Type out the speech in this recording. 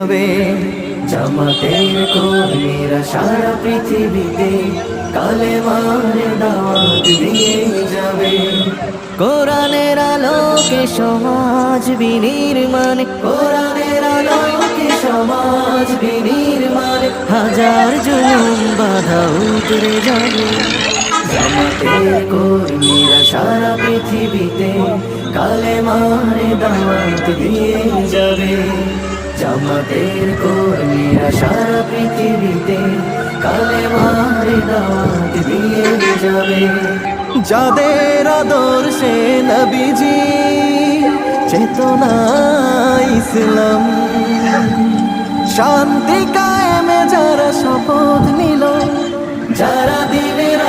হবে জামাতের কর্মীরা সারা পৃথিবীতে কালেমার দাওয়াত দিয়ে যাবে। কোরআনের আলোকে সমাজ বিনির্মাণ, কোরআনের আলোকে সমাজ বিনির্মাণ, হাজার জুলুম বাধা উতরে যাবে। জামাতের কর্মীরা সারা পৃথিবীতে কালেমার দাওয়াত দিয়ে যাবে। জামাতের কর্মীরা সারা পৃথিবীতে কালেমার দাওয়াত দিয়ে যাবে। যাদের আদর্শে নবীজি চেতনা ইসলাম, শান্তি কায়েমে যারা শপথ নিল, যারা দিনের